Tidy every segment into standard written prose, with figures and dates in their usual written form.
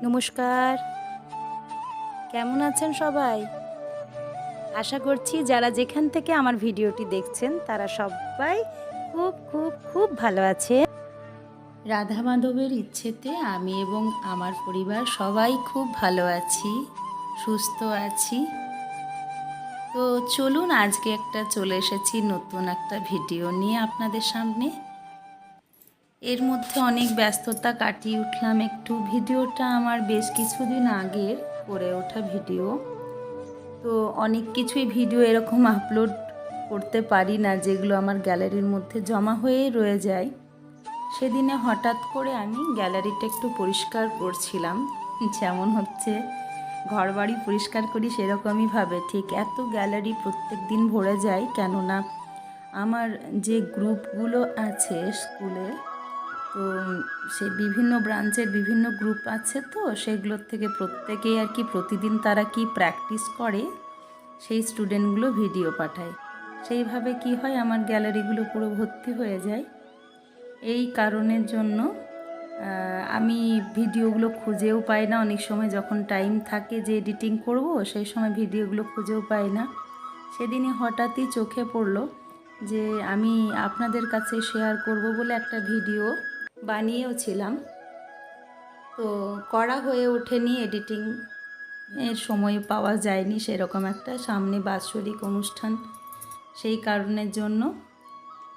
নমস্কার। কেমন আছেন সবাই? আশা করছি যারা যেখান থেকে আমার ভিডিওটি দেখছেন তারা সবাই খুব খুব খুব ভালো আছে। রাধা মাধবের ইচ্ছেতে আমি এবং আমার পরিবার সবাই খুব ভালো আছি, সুস্থ আছি। তো চলুন আজকে চলে এসেছি নতুন একটা ভিডিও নিয়ে আপনাদের সামনে। এর মধ্যে অনেক ব্যস্ততা কাটিয়ে উঠলাম একটু। ভিডিওটা আমার বেশ কিছুদিন আগের করে ওঠা ভিডিও। তো অনেক কিছুই ভিডিও এরকম আপলোড করতে পারি না যেগুলো আমার গ্যালারির মধ্যে জমা হয়ে রয়ে যায়। সেদিনে হঠাৎ করে আমি গ্যালারিটা একটু পরিষ্কার করছিলাম, যেমন হচ্ছে ঘরবাড়ি পরিষ্কার করি সেরকমইভাবে ঠিক এত গ্যালারি প্রত্যেক দিন ভরে যায়। কেননা আমার যে গ্রুপগুলো আছে স্কুলে, তো সে বিভিন্ন ব্রাঞ্চের বিভিন্ন গ্রুপ আছে, তো সেগুলোর থেকে প্রত্যেকেই আর কি প্রতিদিন তারা কি প্র্যাকটিস করে সেই স্টুডেন্টগুলো ভিডিও পাঠায়। সেইভাবে কি হয় আমার গ্যালারিগুলো পুরো ভর্তি হয়ে যায়। এই কারণের জন্য আমি ভিডিওগুলো খুঁজেও পাই না। অনেক সময় যখন টাইম থাকে যে এডিটিং করব সেই সময় ভিডিওগুলো খুঁজেও পাই না। সেদিনই হঠাৎই চোখে পড়লো যে আমি আপনাদের কাছে শেয়ার করব বলে একটা ভিডিও বানিয়েও ছিলাম, তো করা হয়ে ওঠেনি, এডিটিং এর সময় পাওয়া যায়নি সেরকম একটা, সামনে বাৎসরিক অনুষ্ঠান, সেই কারণের জন্য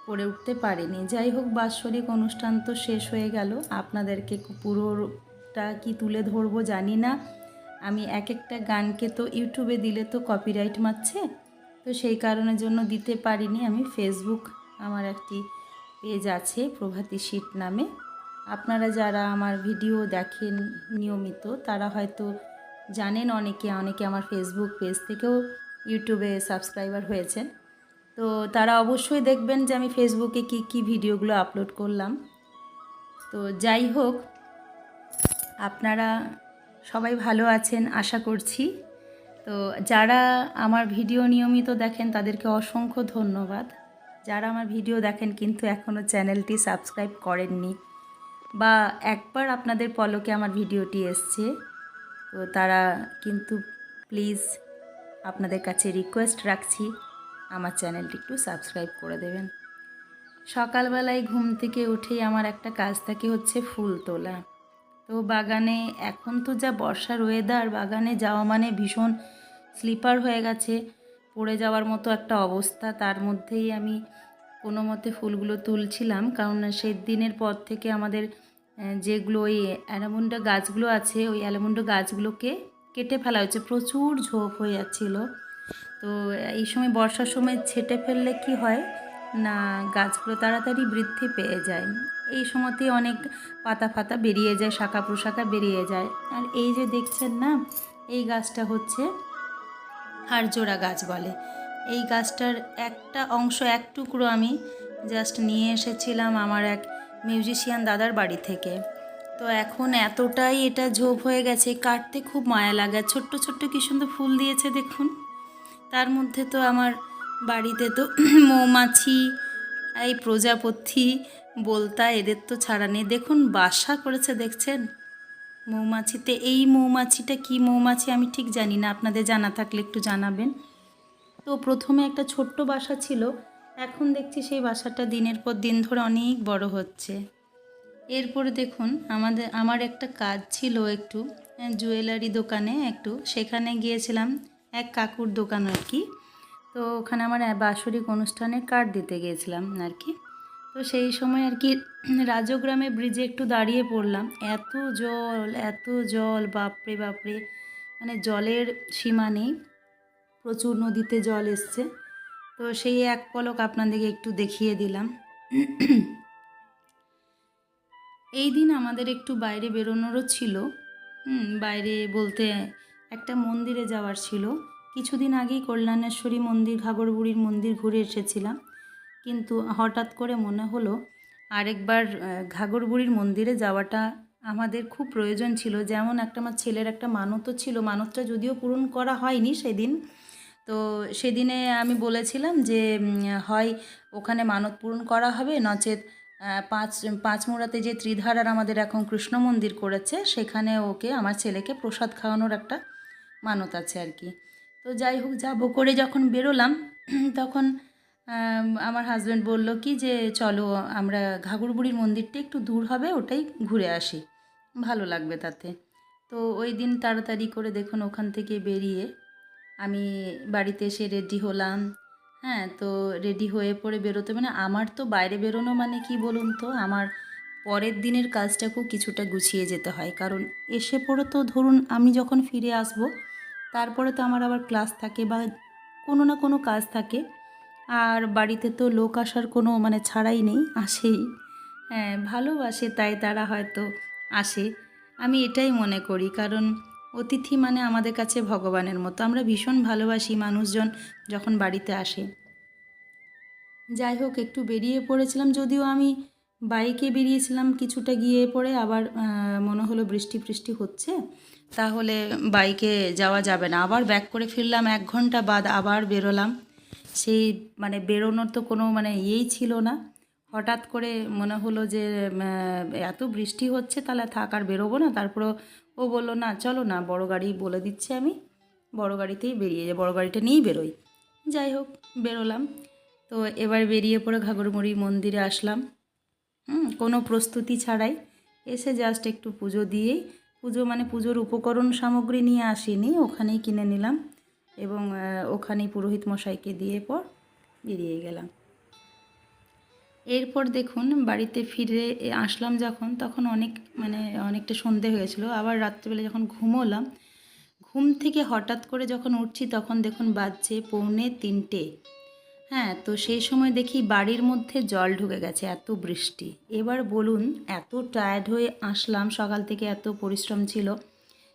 করে উঠতে পারিনি। যাই হোক, বাৎসরিক অনুষ্ঠান তো শেষ হয়ে গেল। আপনাদেরকে পুরোটা কি তুলে ধরবো জানি না। আমি এক একটা গানকে তো ইউটিউবে দিলে তো কপিরাইট মারছে, তো সেই কারণের জন্য দিতে পারিনি। আমি ফেসবুক, আমার একটি পেজ আছে প্রভাতী শীত নামে। আপনারা যারা আমার ভিডিও দেখেন নিয়মিত তারা হয়তো জানেন, অনেকে আমার ফেসবুক পেজ থেকেও ইউটিউবে সাবস্ক্রাইবার হয়েছেন। তো তারা অবশ্যই দেখবেন যে আমি ফেসবুকে কি ভিডিওগুলো আপলোড করলাম। তো যাই হোক, আপনারা সবাই ভালো আছেন আশা করছি। তো যারা আমার ভিডিও নিয়মিত দেখেন তাদেরকে অসংখ্য ধন্যবাদ। যারা আমার ভিডিও দেখেন কিন্তু এখনও চ্যানেলটি সাবস্ক্রাইব করেননি, বা একবার আপনাদের পলকে আমার ভিডিওটি এসছে, তো তারা কিন্তু প্লিজ আপনাদের কাছে রিকোয়েস্ট রাখছি আমার চ্যানেলটি একটু সাবস্ক্রাইব করে দেবেন। সকালবেলায় ঘুম থেকে উঠেই আমার একটা কাজ থাকে হচ্ছে ফুল তোলা। তো বাগানে এখন তো যা বর্ষার ওয়েদার, বাগানে যাওয়া মানে ভীষণ স্লিপার হয়ে গেছে, পড়ে যাওয়ার মতো একটা অবস্থা। তার মধ্যেই আমি কোনো মতে ফুলগুলো তুলছিলাম, কারণ সেই দিনের পর থেকে আমাদের যেগুলো ওই অ্যালামুন্ডা গাছগুলো আছে ওই অ্যালামুন্ডা গাছগুলোকে কেটে ফেলা হয়েছে, প্রচুর ঝোপ হয়ে যাচ্ছিলো। তো এই সময় বর্ষার সময় ছেটে ফেললে কি হয় না, গাছগুলো তাড়াতাড়ি বৃদ্ধি পেয়ে যায়। এই সময়তেই অনেক পাতা ফাতা বেরিয়ে যায়, শাখা প্রশাখা বেরিয়ে যায়। আর এই যে দেখছেন না, এই গাছটা হচ্ছে হাড়জোড়া গাছ বলে। এই গাছটার একটা অংশ, এক টুকরো আমি জাস্ট নিয়ে এসেছিলাম আমার এক মিউজিশিয়ান দাদার বাড়ি থেকে। তো এখন এতটাই এটা ঝোপ হয়ে গেছে, কাটতে খুব মায়া লাগে। ছোট্ট ছোট্ট কী সুন্দর ফুল দিয়েছে দেখুন। তার মধ্যে তো আমার বাড়িতে তো মৌমাছি, এই প্রজাপতি, বোলতা, এদের তো ছাড়া নেই। দেখুন বাসা করেছে, দেখছেন মৌমাছিতে। এই মৌমাছিটা কি মৌমাছি আমি ঠিক জানি না, আপনাদের জানা থাকলে একটু জানাবেন। তো প্রথমে একটা ছোট্ট বাসা ছিল, এখন দেখছি সেই বাসাটা দিনের পর দিন ধরে অনেক বড় হচ্ছে। এরপরে দেখুন আমার একটা কাজ ছিল একটু জুয়েলারি দোকানে, একটু সেখানে গিয়েছিলাম, এক কাকুর দোকান আর কি। তো ওখানে আমার বাৎসরিক অনুষ্ঠানে কার্ড দিতে গিয়েছিলাম আর কি। তো সেই সময় আর কি রাজগ্রামে ব্রিজে একটু দাঁড়িয়ে পড়লাম। এত জল, বাপরে বাপরে, মানে জলের সীমা নেই, প্রচুর নদীতে জল এসছে। তো সেই এক পলক আপনাদেরকে একটু দেখিয়ে দিলাম। এই দিন আমাদের একটু বাইরে বেরোনোরও ছিল। বাইরে বলতে একটা মন্দিরে যাওয়ার ছিল। কিছুদিন আগেই কল্যাণেশ্বরী মন্দির, ঘাগরবুড়ির মন্দির ঘুরে এসেছিলাম, কিন্তু হঠাৎ করে মনে হলো আরেকবার ঘাগরবুড়ির মন্দিরে যাওয়াটা আমাদের খুব প্রয়োজন ছিল। যেমন আমার ছেলের একটা মানতও ছিল, মানতটা যদিও পূরণ করা হয়নি সেদিন। তো সেদিনে আমি বলেছিলাম যে হয় ওখানে মানত পূরণ করা হবে, নচেত পাঁচমুড়াতে যে ত্রিধারার আমাদের এখন কৃষ্ণ মন্দির করেছে, সেখানে ওকে আমার ছেলেকে প্রসাদ খাওয়ানোর একটা মানত আছে আর কি। তো যাই হোক, যাবো করে যখন বেরোলাম তখন আমার হাজব্যান্ড বলল কি যে চলো আমরা ঘাঘরবুড়ির মন্দিরটা একটু দূর হবে, ওটাই ঘুরে আসি, ভালো লাগবে তাতে। তো ওই দিন তাড়াতাড়ি করে দেখুন ওখান থেকে বেরিয়ে আমি বাড়িতে এসে রেডি হলাম। হ্যাঁ, তো রেডি হয়ে পড়ে বেরোতে মানে আমার তো বাইরে বেরোনো মানে কি বলুন তো, আমার পরের দিনের কাজটাকেও কিছুটা গুছিয়ে যেতে হয়। কারণ এসে পড়ে তো ধরুন আমি যখন ফিরে আসব তারপরে তো আমার আবার ক্লাস থাকে বা কোনো না কোনো কাজ থাকে। আর বাড়িতে তো লোক আসার কোনো মানে ছাড়াই নেই, আসেই। হ্যাঁ, ভালোবাসে তাই তারা হয়তো আসে, আমি এটাই মনে করি। কারণ অতিথি মানে আমাদের কাছে ভগবানের মতো, আমরা ভীষণ ভালোবাসি মানুষজন যখন বাড়িতে আসে। যাই হোক, একটু বেরিয়ে পড়েছিলাম, যদিও আমি বাইকে বেরিয়েছিলাম, কিছুটা গিয়ে পড়ে আবার মনে হলো বৃষ্টি হচ্ছে, তাহলে বাইকে যাওয়া যাবে না, আবার ব্যাক করে ফিরলাম। 1 ঘন্টা বাদ আবার বেরোলাম। সেই মানে বেরোনোর তো কোনো মানে ইয়েই ছিল না। হঠাৎ করে মনে হলো যে এত বৃষ্টি হচ্ছে, তাহলে থাক আর বেরোবো না। তারপরেও ও বললো না চলো না, বড় গাড়ি বলে দিচ্ছি আমি, বড় গাড়িতেই বেরিয়ে যাই, বড় গাড়িটা নিয়েই বেরোই। যাই হোক, বেরোলাম। তো এবার বেরিয়ে পড়ে ঘাঘরবুড়ি মন্দিরে আসলাম, কোনো প্রস্তুতি ছাড়াই এসে জাস্ট একটু পুজো দিয়েই, পুজো মানে পুজোর উপকরণ সামগ্রী নিয়ে আসিনি, ওখানেই কিনে নিলাম এবং ওখানেই পুরোহিত মশাইকে দিয়ে পর বেরিয়ে গেলাম। এরপর দেখুন বাড়িতে ফিরে আসলাম যখন, তখন অনেকটা সন্ধে হয়েছিল। আবার রাত্রিবেলা যখন ঘুমোলাম, ঘুম থেকে হঠাৎ করে যখন উঠছি তখন দেখুন বাজছে 2:45। হ্যাঁ, তো সেই সময় দেখি বাড়ির মধ্যে জল ঢুকে গেছে, এত বৃষ্টি। এবার বলুন, এত টায়ার্ড হয়ে আসলাম, সকাল থেকে এত পরিশ্রম ছিল,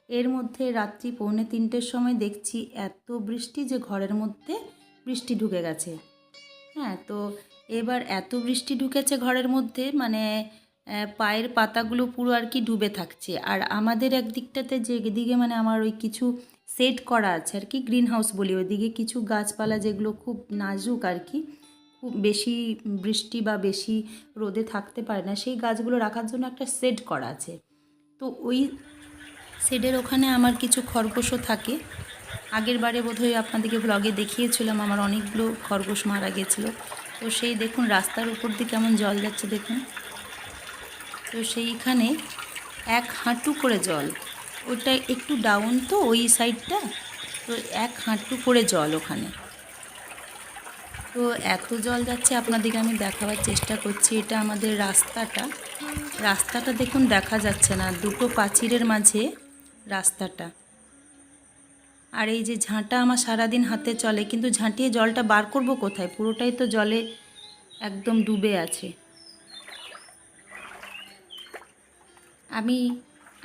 এর মধ্যে রাত্রি 2:45-র সময় দেখছি এত বৃষ্টি যে ঘরের মধ্যে বৃষ্টি ঢুকে গেছে। হ্যাঁ, তো এবার এত বৃষ্টি ঢুকেছে ঘরের মধ্যে, মানে পায়ের পাতাগুলো পুরো আর কি ডুবে থাকছে। আর আমাদের একদিকটাতে যেদিকে মানে আমার ওই কিছু সেট করা আছে আর কি, গ্রিন হাউস বলি, ওইদিকে কিছু গাছপালা যেগুলো খুব নাজুক আর কি, খুব বেশি বৃষ্টি বা বেশি রোদে থাকতে পারে না, সেই গাছগুলো রাখার জন্য একটা শেড করা আছে। তো ওই শেডের ওখানে আমার কিছু খরগোশও থাকে। আগের বারে বোধহয় আপনাদেরকে ব্লগে দেখিয়েছিলাম আমার অনেকগুলো খরগোশ মারা গেছিলো। তো সেই দেখুন রাস্তার উপর দিয়ে কেমন জল যাচ্ছে দেখুন। তো সেইখানে 1 হাঁটু করে জল, ওইটা একটু ডাউন তো ওই সাইডটা, তো 1 হাঁটু করে জল ওখানে। তো এত জল যাচ্ছে, আপনাদেরকে আমি দেখাবার চেষ্টা করছি। এটা আমাদের রাস্তাটা দেখুন দেখা যাচ্ছে না, দুটো প্রাচীরের মাঝে রাস্তাটা। আর এই যে ঝাঁটা আমার সারাদিন হাতে চলে, কিন্তু ঝাঁটিয়ে জলটা বার করব কোথায়, পুরোটাই তো জলে একদম ডুবে আছে। আমি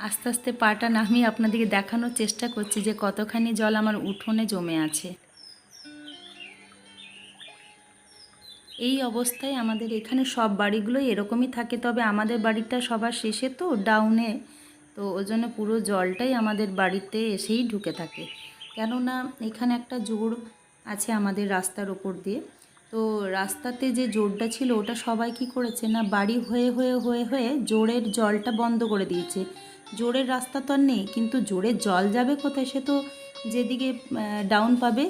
আস্তে আস্তে পাটা নামিয়ে আপনাদেরকে দেখানোর চেষ্টা করছি যে কতখানি জল আমার উঠোনে জমে আছে। এই অবস্থায় আমাদের এখানে সব বাড়িগুলোই এরকমই থাকে, তবে আমাদের বাড়িটা সবার শেষে তো ডাউনে, তো ওই জন্য পুরো জলটাই আমাদের বাড়িতে এসেই ঢুকে থাকে। কেননা এখানে একটা জোর আছে আমাদের রাস্তার ওপর দিয়ে, তো রাস্তাতে যে জোরটা ছিল ওটা সবাই কী করেছে না, বাড়ি হয়ে হয়ে হয়ে হয়ে জোরের জলটা বন্ধ করে দিয়েছে। জোরের রাস্তা তো আর নেই, কিন্তু জোরের জল যাবে কোথায়, সে তো যেদিকে ডাউন পাবে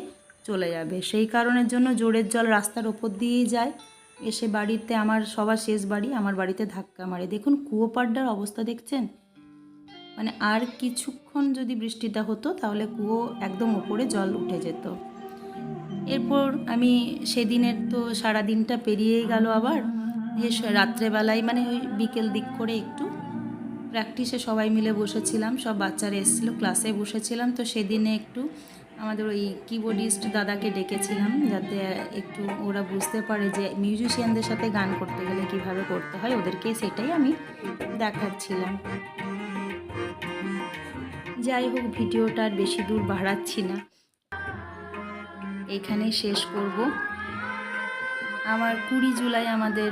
চলে যাবে, সেই কারণের জন্য জোরের জল রাস্তার ওপর দিয়েই যায়, এসে বাড়িতে, আমার সবার শেষ বাড়ি, আমার বাড়িতে ধাক্কা মারে। দেখুন কুয়োপাড়টার অবস্থা দেখছেন, মানে আর কিছুক্ষণ যদি বৃষ্টিটা হতো তাহলে কুয়ো একদম উপরে জল উঠে যেত। এরপর আমি সেদিনের তো সারা দিনটা পেরিয়েই গেল, আবার রাত্রেবেলায় মানে ওই বিকেল দিক করে একটু প্র্যাকটিসে সবাই মিলে বসেছিলাম, সব বাচ্চারা এসেছিলো, ক্লাসে বসেছিলাম। তো সেদিনে একটু আমাদের ওই কিবোর্ডিস্ট দাদাকে ডেকেছিলাম, যাতে একটু ওরা বুঝতে পারে যে মিউজিশিয়ানদের সাথে গান করতে গেলে কীভাবে করতে হয়, ওদেরকে সেটাই আমি দেখাচ্ছিলাম। যাই হোক, ভিডিওটা আর বেশি দূর বাড়াচ্ছি না, এখানেই শেষ করব। আমার 20 জুলাই আমাদের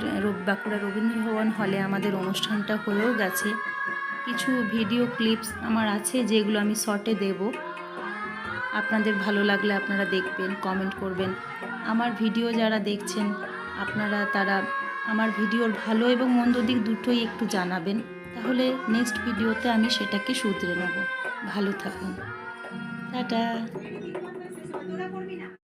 বাঁকুড়া রবীন্দ্রভবন হলে আমাদের অনুষ্ঠানটা হয়েও গেছে। কিছু ভিডিও ক্লিপস আমার আছে যেগুলো আমি শর্টে দেব, আপনাদের ভালো লাগলে আপনারা দেখবেন, কমেন্ট করবেন। আমার ভিডিও যারা দেখছেন আপনারা তারা আমার ভিডিওর ভালো এবং মন্দ দিক দুটোই একটু জানাবেন, তাহলে নেক্সট ভিডিওতে আমি সেটাকে শুধরে নেব। ভালো থাকুন, টাটা।